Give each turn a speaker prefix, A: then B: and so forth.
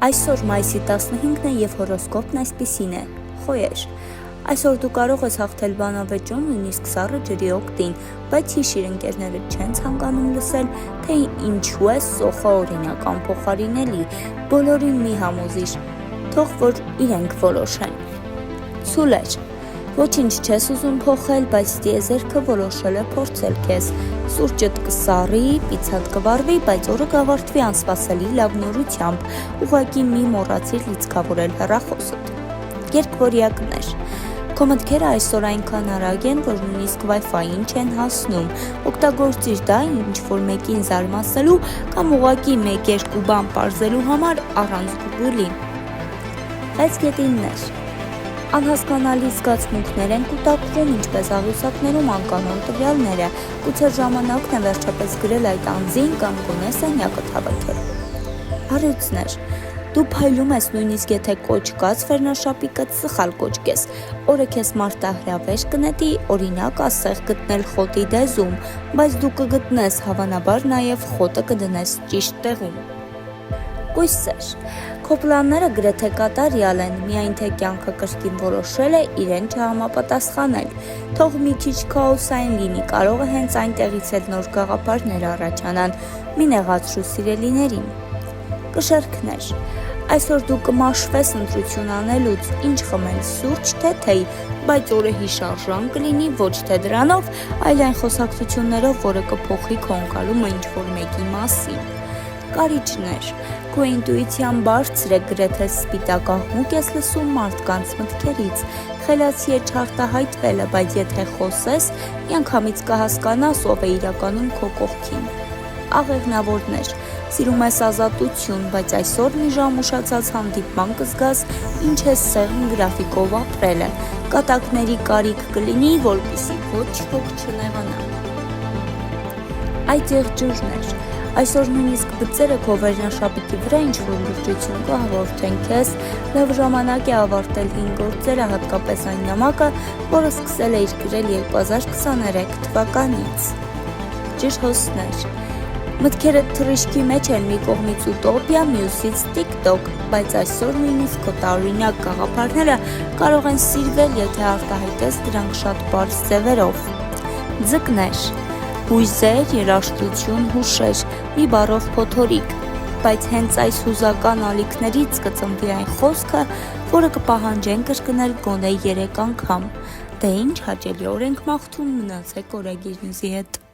A: Այսօր մայիսի 15-ն է և հորոսկոպն այսպիսին է. Խոյեր, այսօր դու կարող ես հաղթել բանավեճում նույնիսկ սառը ջրի օգտին, բայց հիշիր ընկերները չեն ցանկանում լսել, թե ինչու է սոխը օրինական փոխարինելի, բոլորին մի համոզիր, թող որ իրենք որոշեն։ Սուլեր, ոչինչ չես ուզում փոխել, բայց տիեզերքը որոշել է փորձել քեզ, սուրճդ կսառի, պիցատ կվառվի, բայց օրը կավարտվի անսպասելի լավ նորությամբ, ուղղակի մի մոռացիր լիցքավորել հեռախոսդ։ Երկվորյակներ, քո մտքերը այսօր այնքան արագ են, որ նույնիսկ Wi-Fi-ին չեն հասնում, օգտագործիր դա ինչ-որ մեկին զարմացնելու կամ ուղղակի 1-2 բան պարզելու համար առանց Google-ի։ Վեցգետիններ, անհասկանալի զգացմունքներ են կուտակվում, ինչպես աղյուսակներում անկանոն տվյալները, գուցե ժամանակն է վերջապես գրել այդ անձին կամ գոնե սենյակդ հավաքել։ Հարույցներ, դու փայլում ես նույնիսկ եթե կոճկած վերնաշապիկդ սխալ կոճկես, օրը քեզ մարտահրավեր կնետի, օրինակ ասեղ գտնել խոտի դեզում, բայց դու կգտնես հավանաբար նաև խոտը կդնես ճիշտ տեղում։ Կույսեր, քո պլանները գրեթե կատարյալ են, միայն թե կյանքը կրկին որոշել է իրեն չհամապատասխանել, թող մի քիչ քաոսային լինի, կարող է հենց այնտեղից էլ նոր գաղափարներ առաջանան, մի նեղացրու սիրելիներին։ Կշեռքներ, այսօր դու կմաշվես ընտրություն անելուց, ինչ խմել, սուրճ թե թեյ, բայց օրը հիշարժան կլինի ոչ թե դրանով, այլ այն խոսակցություններով, որը կփոխի քո ընկալումը ինչ-որ մեկի մասին։ Կարիճներ, քո ինտուիցիան բարձր է, գրեթե սպիտակ աղմուկ ես լսում մարդկանց մտքերից, խելացի է չարտահայտվելը, բայց եթե խոսես, միանգամից կհասկանաս, ով է իրականում քո կողքին։ Աղեղնավորներ, սիրում ես ազատություն, բայց այսօր մի ժամ ուշացած հանդիպման կզգաս, ինչ է սեղմ գրաֆիկով ապրելը, կատակների կարիք կլինի, որպեսզի ոչ ոք չնեղանա։ Այդ եղջյուրներ, այսօր նույնիսկ բծերը քո վերնաշապիկի վրա ինչ-որ լրջություն կհաղորդեն քեզ, լավ ժամանակ է ավարտել հին գործերը, հատկապես այն նամակը, որը սկսել էիր գրել 2023 թվականից։ Ջրհոսներ, մտքերդ թռիչքի մեջ են, մի կողմից ուտոպիա, մյուսից TikTok, բայց այսօր նույնիսկ քո տարօրինակ գաղափարները կարող են սիրվել, եթե արտահայտես դրանք շատ պարզ ձևերով։ Ձկներ, հույզեր, երաժշտություն, հուշեր, մի բառով փոթորիկ, բայց հենց այս հուզական ալիքներից կծնվի այն խոսքը, որը կպահանջեն կրկնել գոնե 3 անգամ։ Դե ինչ հաճելիորեն ենք մաղթում, մնացեք օրագիրնուզի հետ։